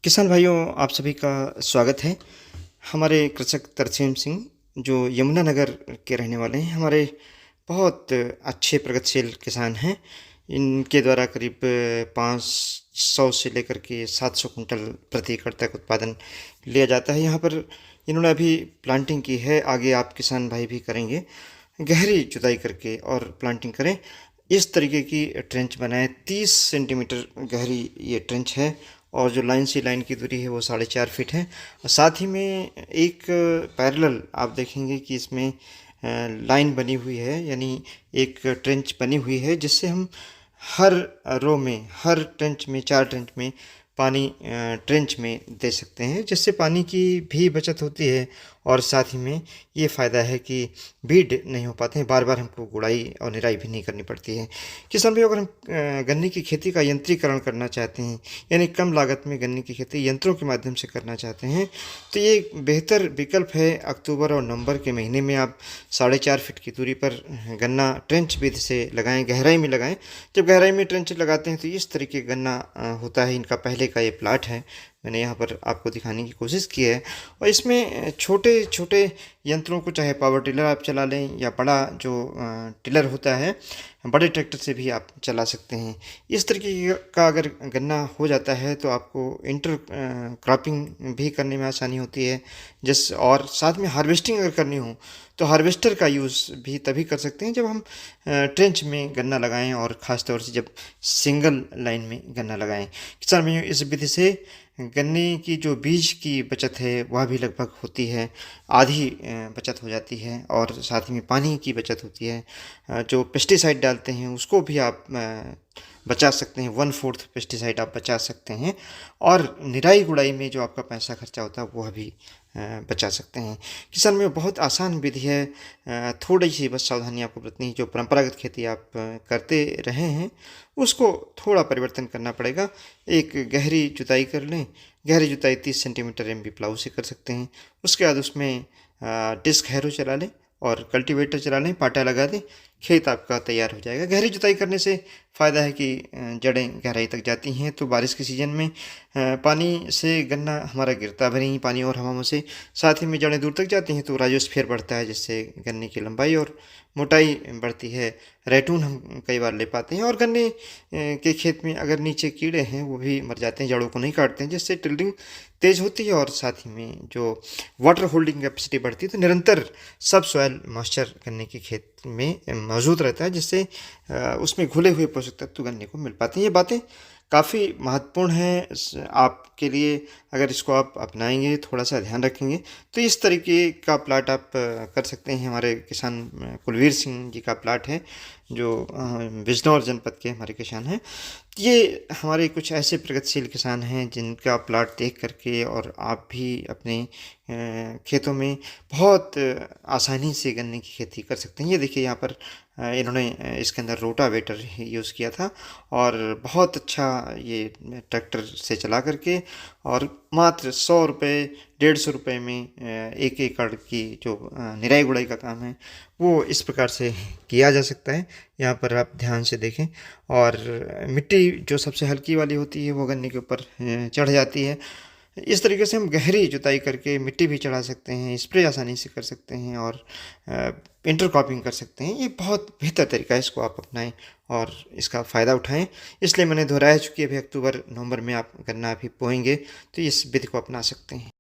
किसान भाइयों, आप सभी का स्वागत है। हमारे कृषक तरसेम सिंह जो यमुनानगर के रहने वाले हैं, हमारे बहुत अच्छे प्रगतिशील किसान हैं। इनके द्वारा करीब 500 से लेकर के 700 कुंटल प्रति एकड़ तक उत्पादन लिया जाता है। यहाँ पर इन्होंने अभी प्लांटिंग की है, आगे आप किसान भाई भी करेंगे। गहरी जुताई करके और प्लांटिंग करें। इस तरीके की ट्रेंच बनाएं। 30 सेंटीमीटर गहरी ये ट्रेंच है और जो लाइन से लाइन की दूरी है वो 4.5 फीट है। और साथ ही में एक पैरेलल आप देखेंगे कि इसमें लाइन बनी हुई है, यानी एक ट्रेंच बनी हुई है जिससे हम हर रो में, हर ट्रेंच में, 4 ट्रेंच में पानी ट्रेंच में दे सकते हैं, जिससे पानी की भी बचत होती है। और साथ ही में ये फ़ायदा है कि बीड नहीं हो पाते हैं, बार बार हमको गुड़ाई और निराई भी नहीं करनी पड़ती है। किसान भाई, अगर हम गन्ने की खेती का यंत्रीकरण करना चाहते हैं, यानी कम लागत में गन्ने की खेती यंत्रों के माध्यम से करना चाहते हैं, तो ये एक बेहतर विकल्प है। अक्टूबर और नवंबर के महीने में आप 4.5 फीट की दूरी पर गन्ना ट्रेंच विधि से लगाएं, गहराई में लगाएं। जब गहराई में ट्रेंच लगाते हैं तो इस तरीके गन्ना होता है। इनका पहले का ये प्लाट है, मैंने यहाँ पर आपको दिखाने की कोशिश की है। और इसमें छोटे छोटे यंत्रों को, चाहे पावर टिलर आप चला लें या बड़ा जो टिलर होता है, बड़े ट्रैक्टर से भी आप चला सकते हैं। इस तरीके का अगर गन्ना हो जाता है तो आपको इंटर क्रॉपिंग भी करने में आसानी होती है। और साथ में हार्वेस्टिंग अगर करनी हो तो हार्वेस्टर का यूज़ भी तभी कर सकते हैं जब हम ट्रेंच में गन्ना लगाएं, और ख़ास तौर से जब सिंगल लाइन में गन्ना लगाएं। किसान भाइयों, इस विधि से गन्ने की जो बीज की बचत है वह भी लगभग होती है, आधी बचत हो जाती है। और साथ ही में पानी की बचत होती है। जो पेस्टिसाइड डालते हैं उसको भी आप बचा सकते हैं, 1/4 पेस्टिसाइड आप बचा सकते हैं। और निराई गुड़ाई में जो आपका पैसा खर्चा होता है वह भी बचा सकते हैं। किसान में बहुत आसान विधि है। थोड़ी सी बस सावधानी आपको बरतनी है। जो परंपरागत खेती आप करते रहे हैं उसको थोड़ा परिवर्तन करना पड़ेगा। एक गहरी जुताई कर लें। गहरी जुताई 30 सेंटीमीटर एमबी प्लाऊ से कर सकते हैं। उसके बाद उसमें डिस्क हैरो चला लें और कल्टीवेटर चला लें, पाटा लगा दें, खेत आपका तैयार हो जाएगा। गहरी जुताई करने से फ़ायदा है कि जड़ें गहराई तक जाती हैं, तो बारिश के सीज़न में पानी से गन्ना हमारा गिरता भी नहीं, पानी और हवाओं से। साथ ही में जड़ें दूर तक जाती हैं तो राइजोस्फीयर बढ़ता है, जिससे गन्ने की लंबाई और मोटाई बढ़ती है। रैटून हम कई बार ले पाते हैं। और गन्ने के खेत में अगर नीचे कीड़े हैं वो भी मर जाते हैं, जड़ों को नहीं काटते हैं, जिससे टिल्डिंग तेज़ होती है। और साथ ही में जो वाटर होल्डिंग कैपेसिटी बढ़ती है, तो निरंतर सब सॉयल मॉइस्चर गन्ने के खेत में मौजूद रहता है, जिससे उसमें घुले हुए पोषक तत्व गन्ने को मिल पाते हैं। ये बातें काफ़ी महत्वपूर्ण हैं आपके लिए। अगर इसको आप अपनाएंगे, थोड़ा सा ध्यान रखेंगे, तो इस तरीके का प्लाट आप कर सकते हैं। हमारे किसान कुलवीर सिंह जी का प्लाट है, जो बिजनौर जनपद के हमारे किसान हैं। ये हमारे कुछ ऐसे प्रगतिशील किसान हैं जिनका प्लाट देख करके और आप भी अपने खेतों में बहुत आसानी से गन्ने की खेती कर सकते हैं। ये देखिए, यहाँ पर इन्होंने इसके अंदर रोटावेटर यूज़ किया था और बहुत अच्छा ये ट्रैक्टर से चला करके, और मात्र 100 रुपये, 150 रुपये में 1 एकड़ की जो निराई गुड़ाई का काम है वो इस प्रकार से किया जा सकता है। यहाँ पर आप ध्यान से देखें। और मिट्टी जो सबसे हल्की वाली होती है वो गन्ने के ऊपर चढ़ जाती है। इस तरीके से हम गहरी जुताई करके मिट्टी भी चढ़ा सकते हैं, स्प्रे आसानी से कर सकते हैं और इंटरक्रॉपिंग कर सकते हैं। ये बहुत बेहतर तरीका है, इसको आप अपनाएं और इसका फ़ायदा उठाएं। इसलिए मैंने दोहराया, चूँकि अभी अक्टूबर नवंबर में आप गन्ना अभी बोएंगे तो इस विधि को अपना सकते हैं।